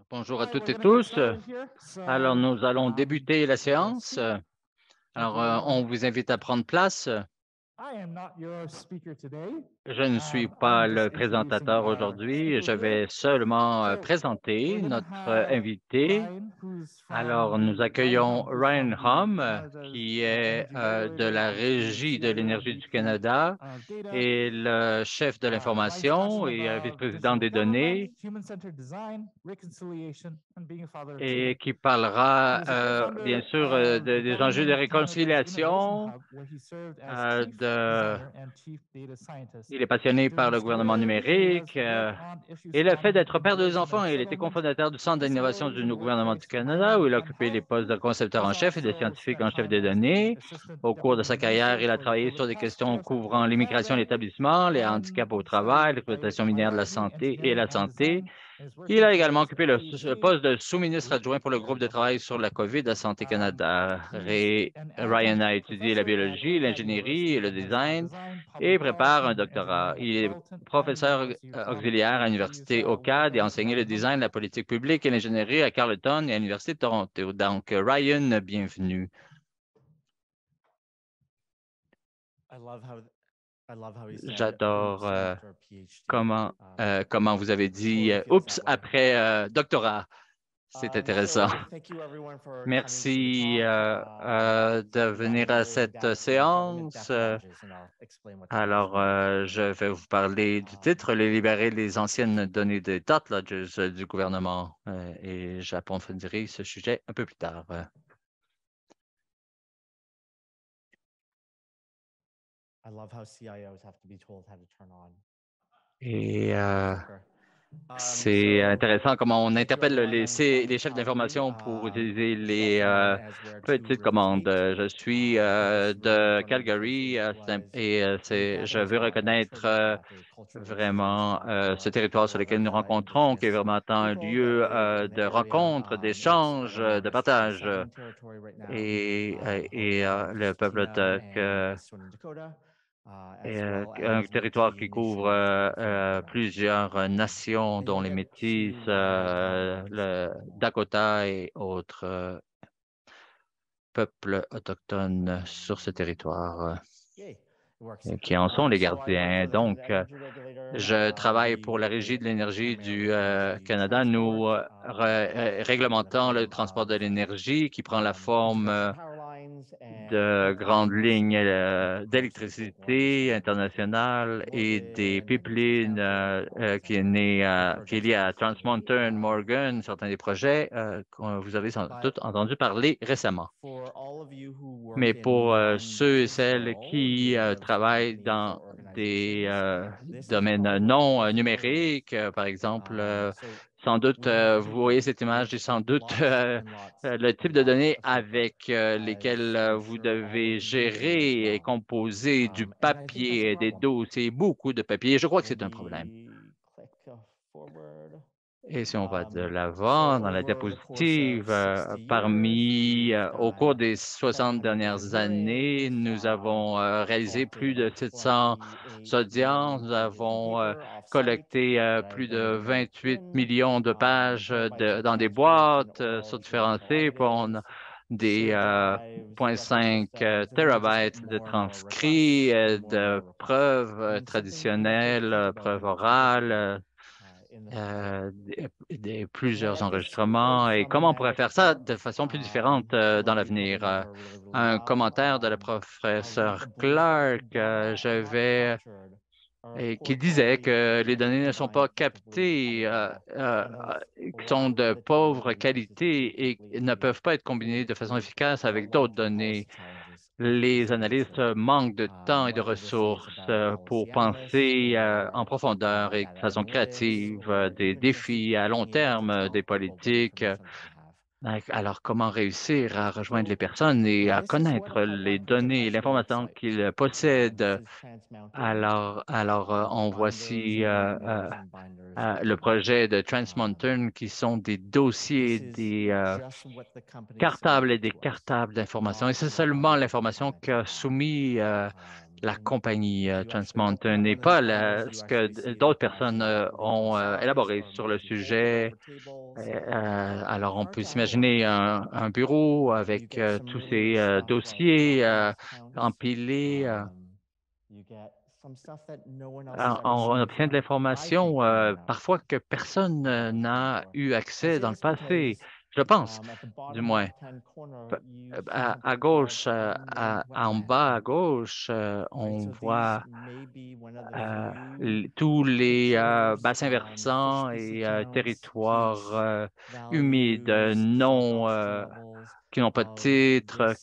Bonjour à toutes et tous. Alors, nous allons débuter la séance. Alors, on vous invite à prendre place. Je ne suis pas le présentateur aujourd'hui. Je vais seulement présenter notre invité. Alors, nous accueillons Ryan Hum, qui est de la Régie de l'énergie du Canada et le chef de l'information et vice-président des données, et qui parlera bien sûr des enjeux de réconciliation. Il est passionné par le gouvernement numérique et le fait d'être père de deux enfants. Il était cofondateur du Centre d'innovation du gouvernement du Canada, où il a occupé les postes de concepteur en chef et de scientifique en chef des données. Au cours de sa carrière, il a travaillé sur des questions couvrant l'immigration et l'établissement, les handicaps au travail, l'exploitation minière de la santé et la santé. Il a également occupé le poste de sous-ministre adjoint pour le groupe de travail sur la COVID à Santé Canada. Ryan a étudié la biologie, l'ingénierie et le design et prépare un doctorat. Il est professeur auxiliaire à l'Université OCAD et a enseigné le design, la politique publique et l'ingénierie à Carleton et à l'Université de Toronto. Donc, Ryan, bienvenue. J'adore comment vous avez dit « oups » après doctorat. C'est intéressant. Merci de venir à cette séance. Alors, je vais vous parler du titre, les libérer les anciennes données des dot lodges du gouvernement et j'approfondirai ce sujet un peu plus tard. Et c'est intéressant comment on interpelle les chefs d'information pour utiliser les petites commandes. Je suis de Calgary et je veux reconnaître vraiment ce territoire sur lequel nous rencontrons, qui est vraiment un lieu de rencontre, d'échange, de partage. Le peuple autochtone et un territoire qui couvre plusieurs nations, dont les Métis, le Dakota et autres peuples autochtones sur ce territoire qui en sont les gardiens. Donc, je travaille pour la Régie de l'énergie du Canada. Nous réglementons le transport de l'énergie qui prend la forme de grandes lignes d'électricité internationale et des pipelines qui est lié à Trans Mountain, Morgan, certains des projets que vous avez sans doute entendu parler récemment. Mais pour ceux et celles qui travaillent dans des domaines non numériques, par exemple, sans doute, vous voyez cette image, et sans doute le type de données avec lesquelles vous devez gérer et composer du papier, des dossiers, beaucoup de papier. Je crois que c'est un problème. Et si on va de l'avant dans la diapositive, au cours des 60 dernières années, nous avons réalisé plus de 700 audiences. Nous avons collecté plus de 28 millions de pages dans des boîtes sur différents sites. On a des 0,5 terabytes de transcrits, de preuves traditionnelles, preuves orales, plusieurs enregistrements et comment on pourrait faire ça de façon plus différente dans l'avenir. Un commentaire de la professeure Clark, et qui disait que les données ne sont pas captées, qui sont de pauvre qualité et ne peuvent pas être combinées de façon efficace avec d'autres données. Les analystes manquent de temps et de ressources pour penser en profondeur et de façon créative des défis à long terme des politiques. Alors, comment réussir à rejoindre les personnes et à connaître les données et l'information qu'ils possèdent? On voici le projet de Trans Mountain qui sont des dossiers, des cartables et des cartables d'informations. Et c'est seulement l'information qu'a soumis la compagnie Trans Mountain et pas ce que d'autres personnes ont élaboré sur le sujet. Alors, on peut s'imaginer un bureau avec tous ces dossiers empilés. On obtient de l'information parfois que personne n'a eu accès dans le passé, je pense, du moins. À gauche, en bas à gauche, on voit tous les bassins versants et territoires humides non, qui n'ont pas de titre,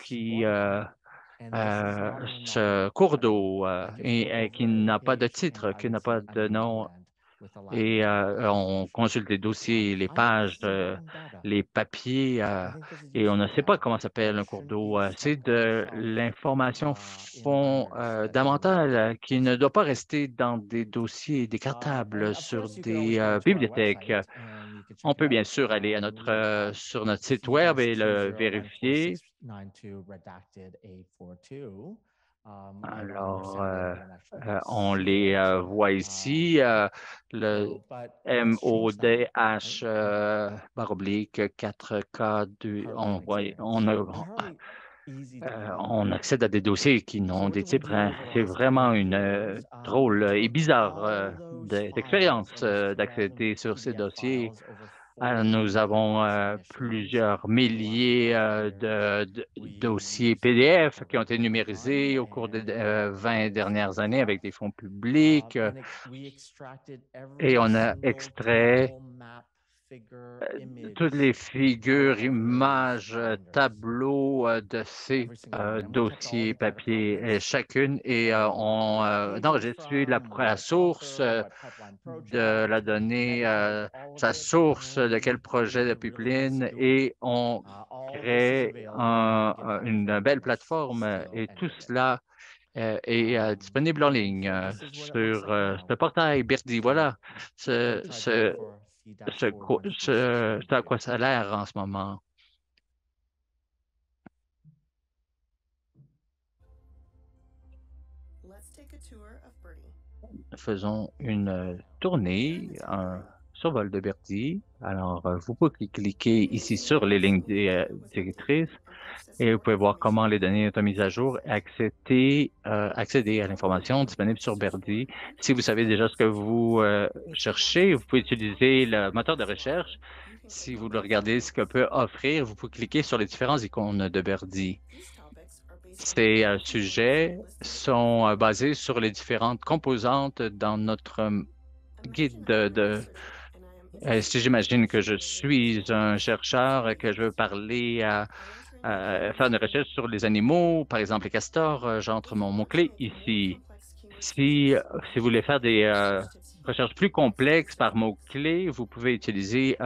ce cours d'eau et qui n'a pas de titre, qui n'a pas de nom. Et on consulte les dossiers, les pages, les papiers, et on ne sait pas comment s'appelle un cours d'eau. C'est de l'information fondamentale qui ne doit pas rester dans des dossiers décartables sur des bibliothèques. On peut bien sûr aller à sur notre site web et le vérifier. Alors, on les voit ici, le MODH / 4K2, on accède à des dossiers qui n'ont des types. C'est vraiment une drôle et bizarre d'expérience d'accéder sur ces dossiers. Nous avons plusieurs milliers de dossiers PDF qui ont été numérisés au cours des 20 dernières années avec des fonds publics et on a extrait toutes les figures, images, tableaux de ces dossiers papier chacune et on enregistre la source de la donnée, sa source de quel projet de pipeline et on crée une belle plateforme et tout cela est disponible en ligne sur ce portail Birdie. Voilà à quoi ça a l'air en ce moment. Faisons une tournée, un survol de Birdie. Alors, vous pouvez cliquer ici sur les lignes directrices et vous pouvez voir comment les données sont mises à jour et accéder à l'information disponible sur Birdie. Si vous savez déjà ce que vous cherchez, vous pouvez utiliser le moteur de recherche. Si vous regardez ce que peut offrir, vous pouvez cliquer sur les différentes icônes de Birdie. Ces sujets sont basés sur les différentes composantes dans notre guide si j'imagine que je suis un chercheur et que je veux parler faire une recherche sur les animaux, par exemple les castors, j'entre mon mot-clé ici. Si vous voulez faire des recherches plus complexes par mot-clé, vous pouvez utiliser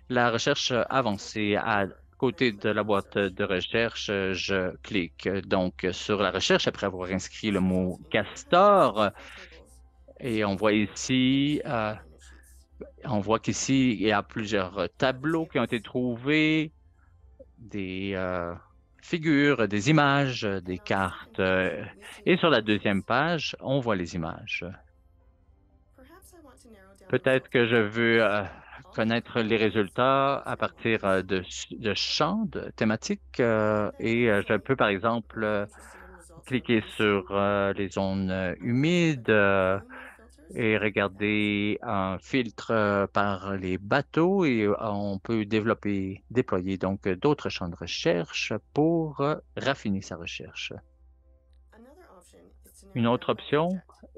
la recherche avancée. À côté de la boîte de recherche, je clique donc sur la recherche après avoir inscrit le mot castor et on voit ici, on voit qu'ici, il y a plusieurs tableaux qui ont été trouvés, des figures, des images, des cartes. Et sur la deuxième page, on voit les images. Peut-être que je veux connaître les résultats à partir de champs thématiques et je peux, par exemple, cliquer sur les zones humides et regarder un filtre par les bateaux et on peut déployer donc d'autres champs de recherche pour raffiner sa recherche. Une autre option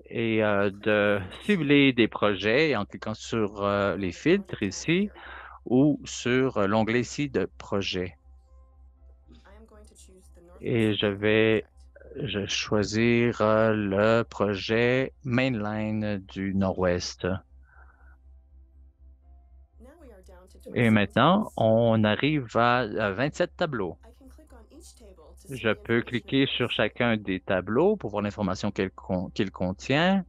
est de cibler des projets en cliquant sur les filtres ici ou sur l'onglet ici de projet. Et je vais choisir le projet Mainline du Nord-Ouest. Et maintenant, on arrive à 27 tableaux. Je peux cliquer sur chacun des tableaux pour voir l'information qu'il contient.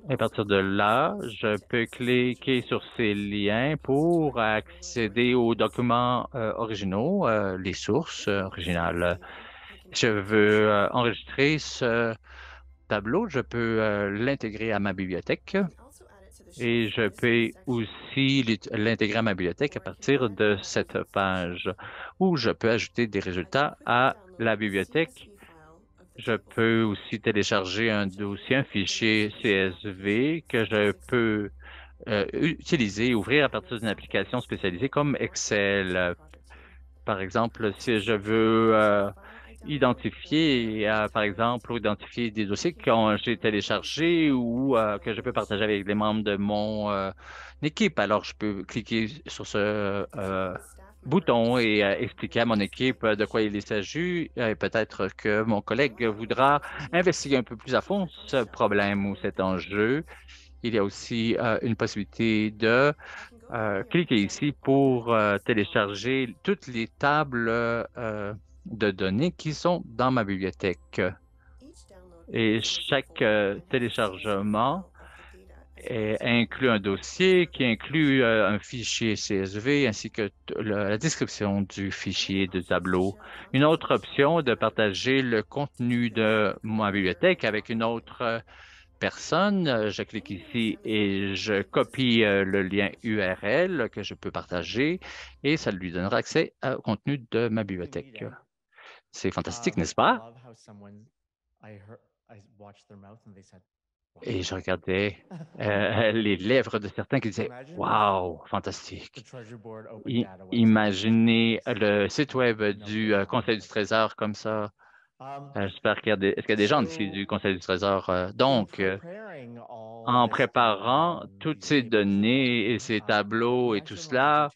À partir de là, je peux cliquer sur ces liens pour accéder aux documents originaux, les sources originales. Je veux enregistrer ce tableau, je peux l'intégrer à ma bibliothèque et je peux aussi l'intégrer à ma bibliothèque à partir de cette page où je peux ajouter des résultats à la bibliothèque. Je peux aussi télécharger un dossier, un fichier CSV que je peux utiliser, ouvrir à partir d'une application spécialisée comme Excel. Par exemple, si je veux identifier, par exemple, ou identifier des dossiers que j'ai téléchargés ou que je peux partager avec les membres de mon équipe, alors je peux cliquer sur ce bouton et expliquer à mon équipe de quoi il s'agit. Et peut-être que mon collègue voudra investiguer un peu plus à fond ce problème ou cet enjeu. Il y a aussi une possibilité de cliquez ici pour télécharger toutes les tables de données qui sont dans ma bibliothèque. Et chaque téléchargement inclut un dossier qui inclut un fichier CSV ainsi que la description du fichier de tableau. Une autre option est de partager le contenu de ma bibliothèque avec une autre personne. Je clique ici et je copie le lien URL que je peux partager et ça lui donnera accès au contenu de ma bibliothèque. C'est fantastique, n'est-ce pas? Et je regardais les lèvres de certains qui disaient Wow, fantastique. Imaginez le site web du Conseil du Trésor comme ça. J'espère est-ce qu'il y a des gens ici du Conseil du Trésor? En préparant toutes ces données et ces tableaux et tout cela,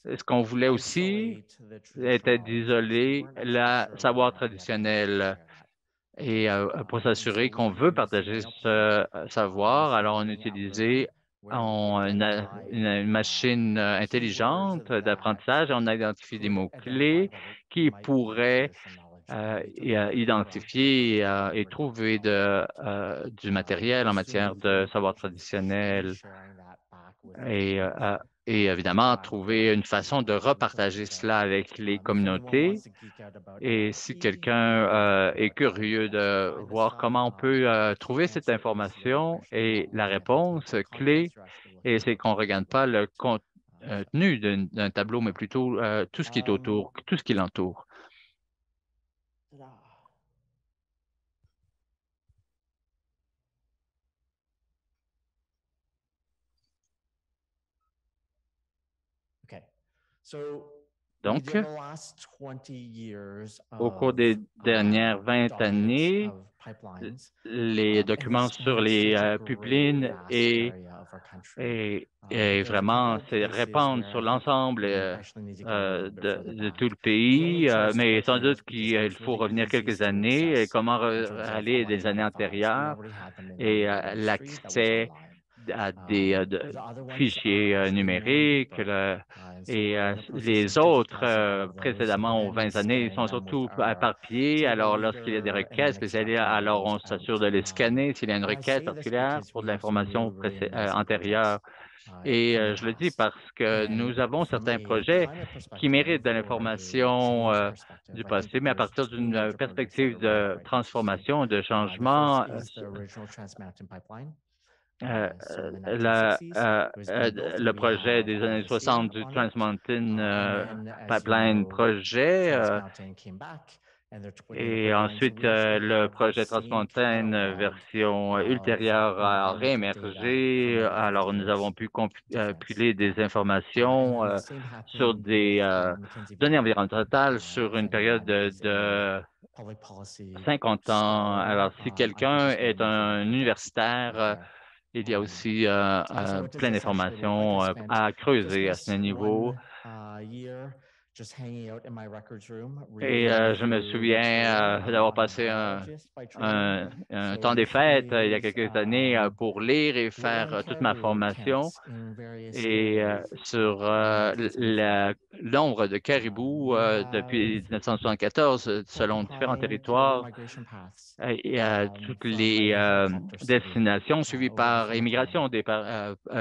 ce qu'on voulait aussi était d'isoler le savoir traditionnel. Et pour s'assurer qu'on veut partager ce savoir, alors on utilisait une machine intelligente d'apprentissage et on a identifié des mots-clés qui pourraient identifier et trouver du matériel en matière de savoir traditionnel et, et évidemment trouver une façon de repartager cela avec les communautés. Et si quelqu'un est curieux de voir comment on peut trouver cette information et la réponse clé, et c'est qu'on ne regarde pas le contenu d'un tableau, mais plutôt tout ce qui est autour, tout ce qui l'entoure. Donc, au cours des dernières 20 années, les documents sur les pipelines et vraiment se répandent sur l'ensemble de tout le pays, mais sans doute qu'il faut revenir quelques années et comment aller des années antérieures et l'accès à des fichiers numériques. Et les autres, précédemment aux 20 années, sont surtout éparpillés. Alors, lorsqu'il y a des requêtes spécialisées, alors on s'assure de les scanner s'il y a une requête particulière pour de l'information antérieure. Et je le dis parce que nous avons certains projets qui méritent de l'information du passé, mais à partir d'une perspective de transformation, de changement, le projet des années 60 du Trans Mountain Pipeline projet et ensuite le projet Trans Mountain version ultérieure a réémergé. Alors nous avons pu compiler des informations sur des données environnementales sur une période de 50 ans. Alors si quelqu'un est un universitaire, il y a aussi plein d'informations à creuser à ce niveau. Et je me souviens d'avoir passé un temps des fêtes il y a quelques années pour lire et faire toute ma formation et sur le nombre de caribous depuis 1974 selon différents territoires et toutes les destinations suivies par immigration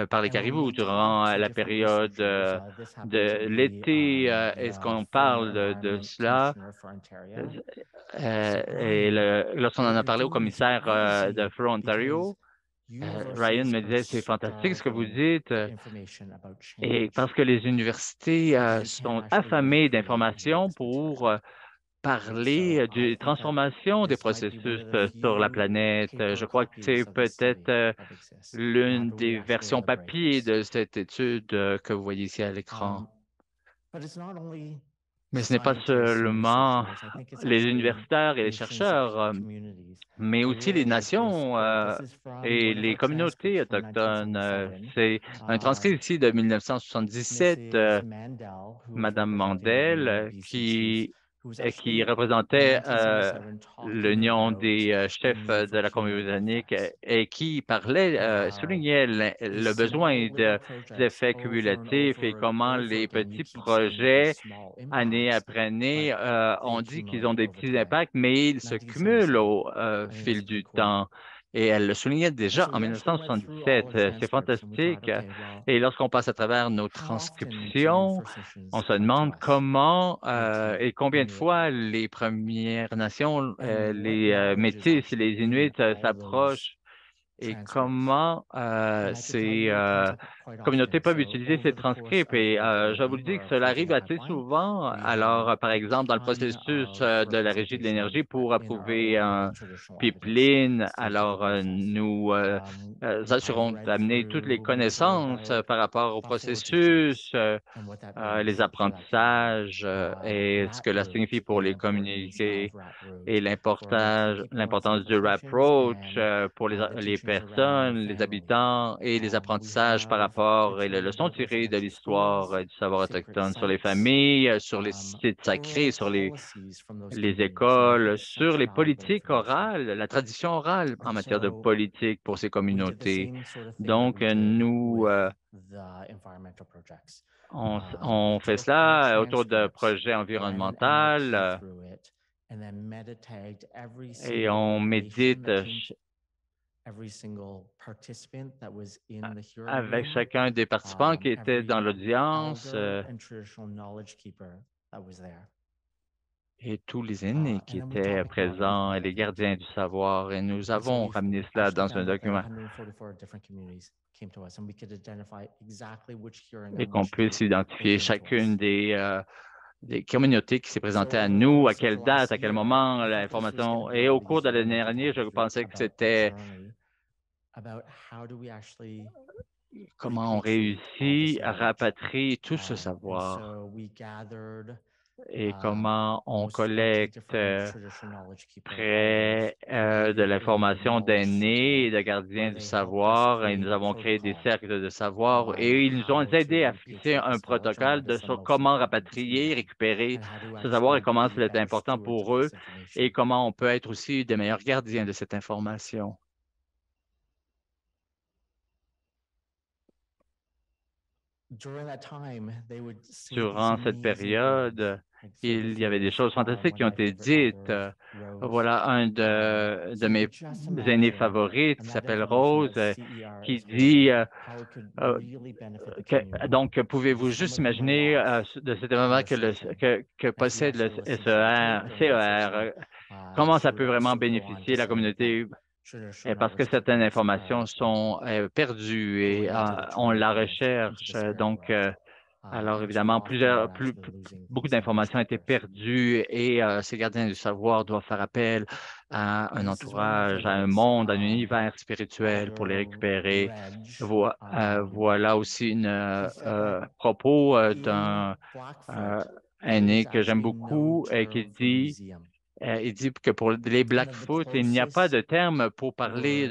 par les caribous durant la période de l'été. Est-ce qu'on parle de cela? Lorsqu'on en a parlé au commissaire de Front Ontario, Ryan me disait, c'est fantastique ce que vous dites, et parce que les universités sont affamées d'informations pour parler des transformations des processus sur la planète. Je crois que c'est peut-être l'une des versions papier de cette étude que vous voyez ici à l'écran. Mais ce n'est pas seulement les universitaires et les chercheurs, mais aussi les nations et les communautés autochtones. C'est un transcrit ici de 1977, Madame Mandel, qui représentait l'Union des chefs de la Colombie-Britannique et qui parlait, soulignait le besoin des effets cumulatifs et comment les petits projets année après année, on dit qu'ils ont des petits impacts, mais ils se cumulent au fil du temps. Et elle le soulignait déjà en 1977. C'est fantastique. Et lorsqu'on passe à travers nos transcriptions, on se demande comment et combien de fois les Premières Nations, les Métis, les Inuits s'approchent et comment ces communautés peuvent utiliser ces transcripts. Et je vous le dis que cela arrive assez souvent. Alors, par exemple, dans le processus de la Régie de l'énergie pour approuver un pipeline, alors nous assurons d'amener toutes les connaissances par rapport au processus, les apprentissages et ce que cela signifie pour les communautés et l'importance du approach pour les personnes, les habitants et les apprentissages par rapport et les leçons tirées de l'histoire du savoir autochtone sur les familles, sur les sites sacrés, sur les écoles, sur les politiques orales, la tradition orale en matière de politique pour ces communautés. Donc, nous, on fait cela autour de projets environnementaux et on médite avec chacun des participants qui étaient dans l'audience et tous les aînés qui étaient présents et les gardiens du savoir. Et nous avons ramené cela dans un document et qu'on puisse identifier chacune des communautés qui s'est présentée à nous, à quelle date, à quel moment, l'information. Et au cours de l'année dernière, je pensais que c'était comment on réussit à rapatrier tout ce savoir et comment on collecte près de l'information d'aînés et de gardiens du savoir. Et nous avons créé des cercles de savoir et ils nous ont aidés à fixer un protocole sur comment rapatrier, récupérer ce savoir et comment c'est important pour eux et comment on peut être aussi des meilleurs gardiens de cette information. Durant cette période, il y avait des choses fantastiques qui ont été dites. Voilà un de mes aînés favoris, qui s'appelle Rose, qui dit donc, pouvez-vous juste imaginer de cet moment que possède le CER, comment ça peut vraiment bénéficier la communauté? Parce que certaines informations sont perdues et on la recherche. Donc, alors évidemment, beaucoup d'informations ont été perdues et ces gardiens du savoir doivent faire appel à un entourage, à un monde, à un univers spirituel pour les récupérer. Voilà aussi une propos d'un aîné que j'aime beaucoup et qui dit il dit que pour les Blackfoot, il n'y a pas de terme pour parler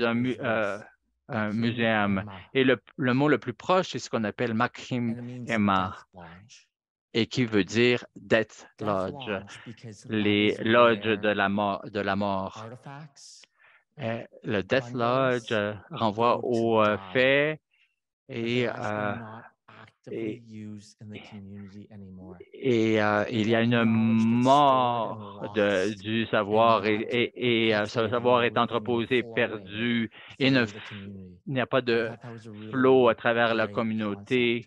un muséum. Et le mot le plus proche, c'est ce qu'on appelle Makhim Emma. et qui veut dire Death Lodge, les lodges de la mort. Le Death Lodge renvoie aux faits et il y a une mort du savoir et ce savoir est entreposé, perdu et il n'y a pas de flot à travers la communauté.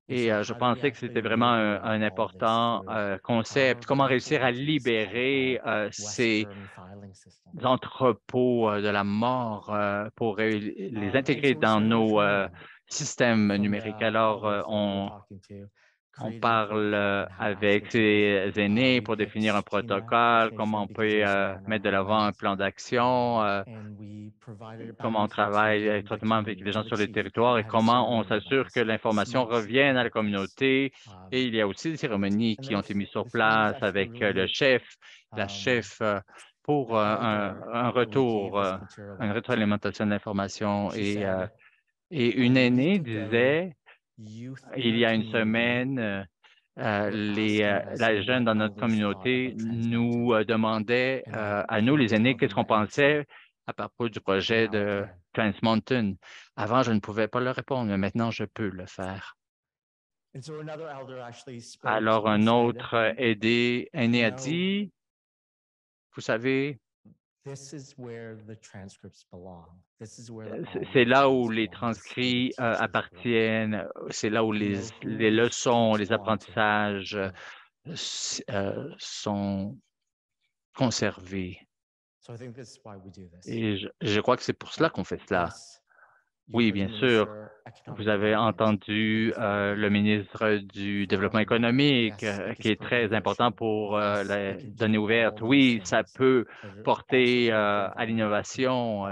Et je pensais que c'était vraiment un important concept. Comment réussir à libérer ces entrepôts de la mort pour les intégrer dans nos systèmes numériques. Alors, on parle avec ses aînés pour définir un protocole, comment on peut mettre de l'avant un plan d'action, comment on travaille étroitement avec les gens sur le territoire et comment on s'assure que l'information revienne à la communauté. Et il y a aussi des cérémonies qui ont été mises sur place avec le chef, la chef pour un retour, une rétroalimentation de l'information. Et une aînée disait, il y a une semaine, les jeunes dans notre communauté nous demandaient à nous, les aînés, qu'est-ce qu'on pensait à propos du projet de Trans Mountain. Avant, je ne pouvais pas leur répondre, mais maintenant, je peux le faire. Alors, un autre aîné a dit, vous savez, c'est là où les transcrits appartiennent, c'est là où les leçons, les apprentissages sont conservés. Et je crois que c'est pour cela qu'on fait cela. Oui, bien sûr. Vous avez entendu le ministre du Développement économique qui est très important pour les données ouvertes. Oui, ça peut porter à l'innovation,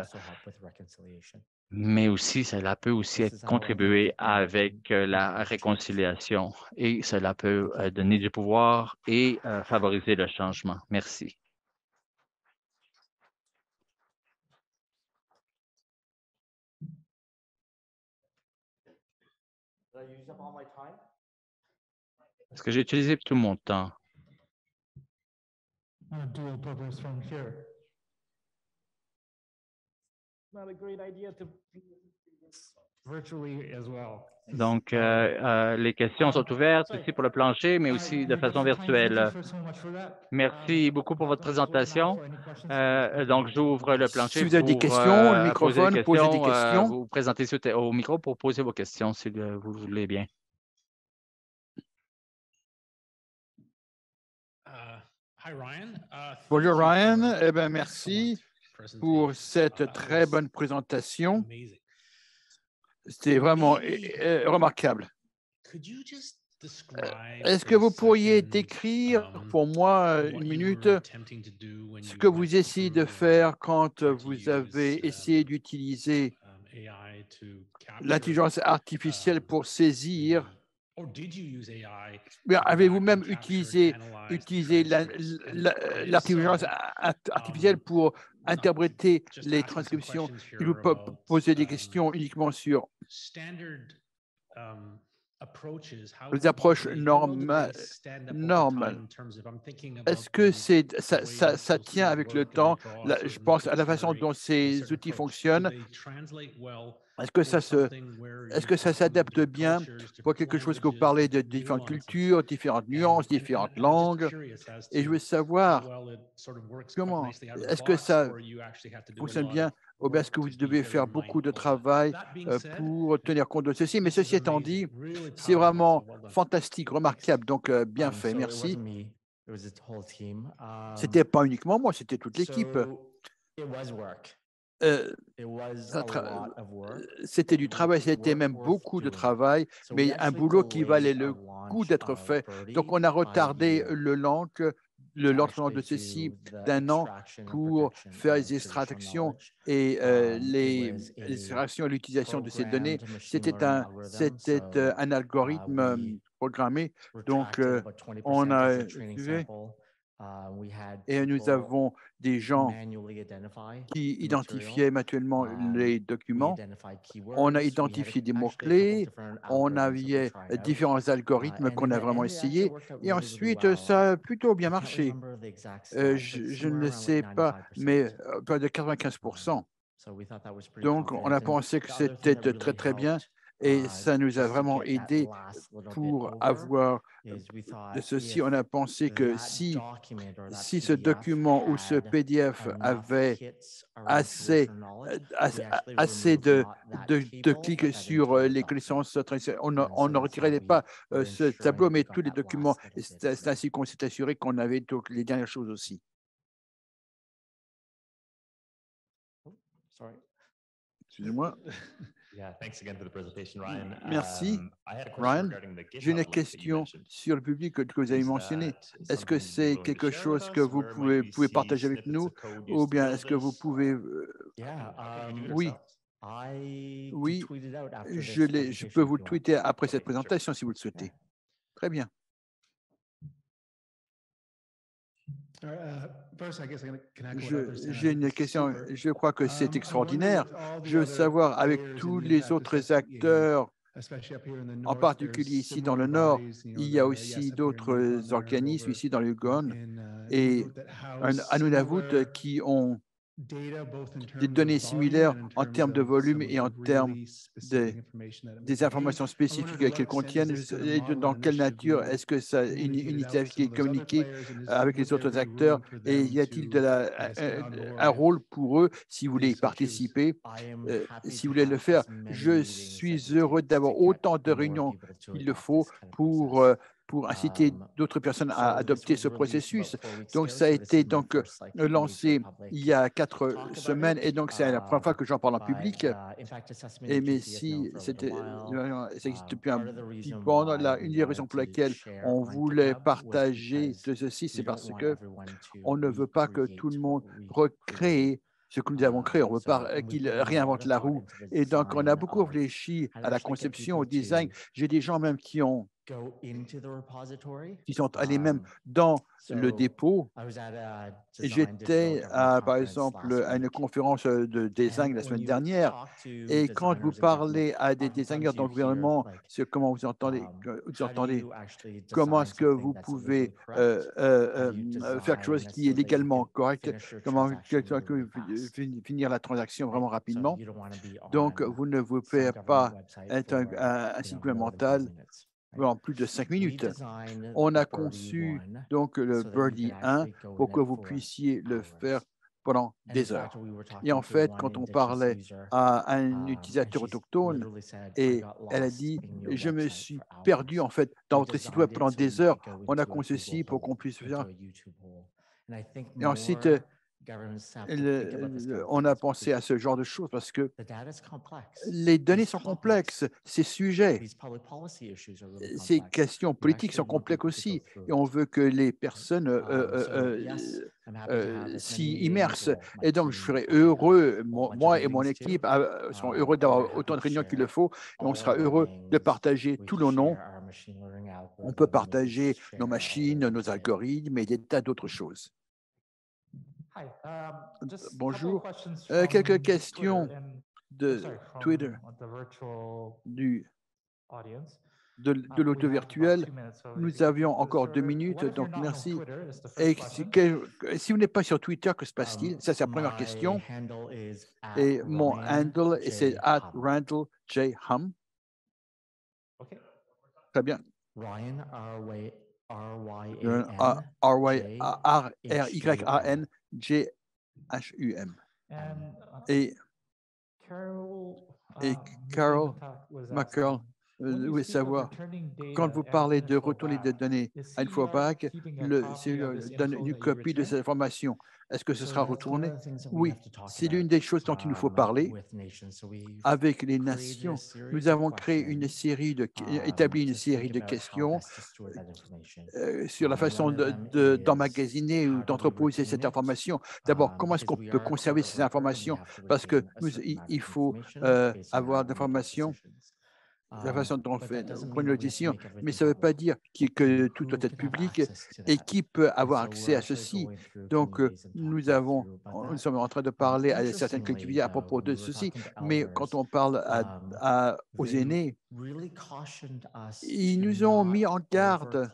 mais aussi cela peut aussi contribuer avec la réconciliation et cela peut donner du pouvoir et favoriser le changement. Merci. Est-ce que j'ai utilisé tout mon temps? Donc, les questions sont ouvertes aussi pour le plancher, mais aussi de façon virtuelle. Merci beaucoup pour votre présentation. Donc, j'ouvre le plancher Si vous avez des pour questions, le poser microphone, posez des questions. vous présentez au micro pour poser vos questions, si vous voulez bien. Bonjour Ryan, eh bien, merci pour cette très bonne présentation. C'était vraiment remarquable. Est-ce que vous pourriez décrire pour moi une minute ce que vous essayez de faire quand vous avez essayé d'utiliser l'intelligence artificielle pour saisir? Avez-vous même utilisé l'intelligence artificielle pour interpréter les transcriptions? Il vous peut poser des questions uniquement sur les approches normales. Est-ce que ça tient avec le temps? Je pense à la façon dont ces outils fonctionnent. Est-ce que ça s'adapte bien pour quelque chose que vous parlez de différentes cultures, différentes nuances, différentes langues? Et je veux savoir comment, est-ce que ça fonctionne bien ou bien est-ce que vous devez faire beaucoup de travail pour tenir compte de ceci? Mais ceci étant dit, c'est vraiment fantastique, remarquable, donc bien fait, merci. Ce n'était pas uniquement moi, c'était toute l'équipe. C'était du travail, c'était même beaucoup de travail, mais un boulot qui valait le coup d'être fait. Donc, on a retardé le lancement de ceci d'un an pour faire les extractions et les extractions et l'utilisation de ces données. C'était un algorithme programmé. Donc, on a utilisé Et nous avons des gens qui identifiaient manuellement les documents. On a identifié des mots-clés, on avait différents algorithmes qu'on a vraiment essayés, et ensuite, ça a plutôt bien marché. Je ne sais pas, mais pas de 95%. Donc, on a pensé que c'était très, très bien, et ça nous a vraiment aidé pour avoir de ceci. On a pensé que si ce document ou ce PDF avait assez de clics sur les connaissances traditionnelles, on ne retirait pas ce tableau, mais tous les documents. C'est ainsi qu'on s'est assuré qu'on avait donc les dernières choses aussi. Excusez-moi. Merci, Ryan. J'ai une question sur le public que vous avez mentionné. Est-ce que c'est quelque chose que vous pouvez partager avec nous, ou bien est-ce que vous pouvez… Oui, oui, je peux vous le tweeter après cette présentation si vous le souhaitez. Très bien. J'ai une question. Je crois que c'est extraordinaire. Je veux savoir, avec tous les autres acteurs, en particulier ici dans le Nord, il y a aussi d'autres organismes ici dans le Yukon et à Nunavut qui ont des données similaires en termes de volume et en termes des informations spécifiques qu'elles contiennent. Et dans quelle nature est-ce que ça une initiative qui est communiquée avec les autres acteurs, et y a-t-il un rôle pour eux si vous voulez y participer, si vous voulez le faire? Je suis heureux d'avoir autant de réunions qu'il le faut pour inciter d'autres personnes à adopter ce processus. Donc, ça a été lancé il y a 4 semaines, et donc c'est la première fois que j'en parle en public. Et mais si ça existe depuis un petit moment, une des raisons pour laquelle on voulait partager de ceci, c'est parce que on ne veut pas que tout le monde recrée ce que nous avons créé. On ne veut pas qu'ils réinventent la roue. Et donc, on a beaucoup réfléchi à la conception, au design. J'ai des gens même qui sont allés même dans le dépôt. J'étais, par exemple, à une conférence de design la semaine dernière, et quand vous parlez à des designers dans le gouvernement, c'est comment vous entendez, comment est-ce que vous pouvez faire quelque chose qui est légalement correct, comment finir la transaction vraiment rapidement. Donc, vous ne vous pouvez pas être un site gouvernemental en plus de 5 minutes. On a conçu donc le Birdie 1 pour que vous puissiez le faire pendant des heures. Et en fait, quand on parlait à un utilisateur autochtone, et elle a dit, je me suis perdu en fait dans votre site web pendant des heures. On a conçu ceci pour qu'on puisse faire. Et ensuite, on a pensé à ce genre de choses parce que les données sont complexes, ces sujets, ces questions politiques sont complexes aussi, et on veut que les personnes s'y immersent. Et donc, je serai heureux, moi et mon équipe seront heureux d'avoir autant de réunions qu'il le faut, et on sera heureux de partager tous nos noms. On peut partager nos machines, nos algorithmes et des tas d'autres choses. Bonjour. Quelques questions de Twitter, de l'audio virtuel. Nous avions encore 2 minutes, donc merci. Et si vous n'êtes pas sur Twitter, que se passe-t-il? Ça, c'est la première question. Et mon handle, c'est @RandallJHum. Très bien. Ryan, R-Y-A-N-J-H-U-M. Et Carol McCurl voulait savoir, quand vous parlez de retourner des données à une fois back, donne une copie de cette information. Est-ce que ce sera retourné? Oui, c'est l'une des choses dont il nous faut parler avec les nations. Nous avons établi une série de questions sur la façon d'emmagasiner ou d'entreposer cette information. D'abord, comment est-ce qu'on peut conserver ces informations? Parce qu'il faut avoir d'informations la façon dont on fait, prend une décision, mais ça ne veut pas dire que tout doit être public et qui peut avoir accès à ceci. Donc, nous sommes en train de parler à certaines collectivités à propos de ceci, mais quand on parle aux aînés, ils nous ont mis en garde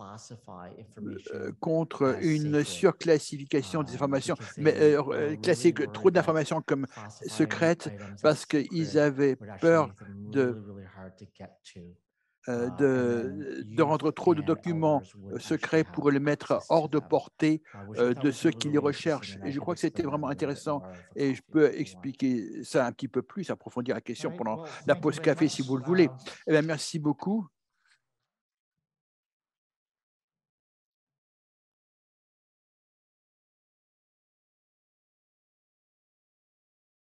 contre une surclassification des informations, mais classer trop d'informations comme secrètes parce qu'ils avaient peur de rendre trop de documents secrets pour les mettre hors de portée de ceux qui les recherchent. Et je crois que c'était vraiment intéressant et je peux expliquer ça un petit peu plus, approfondir la question pendant la pause café si vous le voulez. Eh bien, merci beaucoup.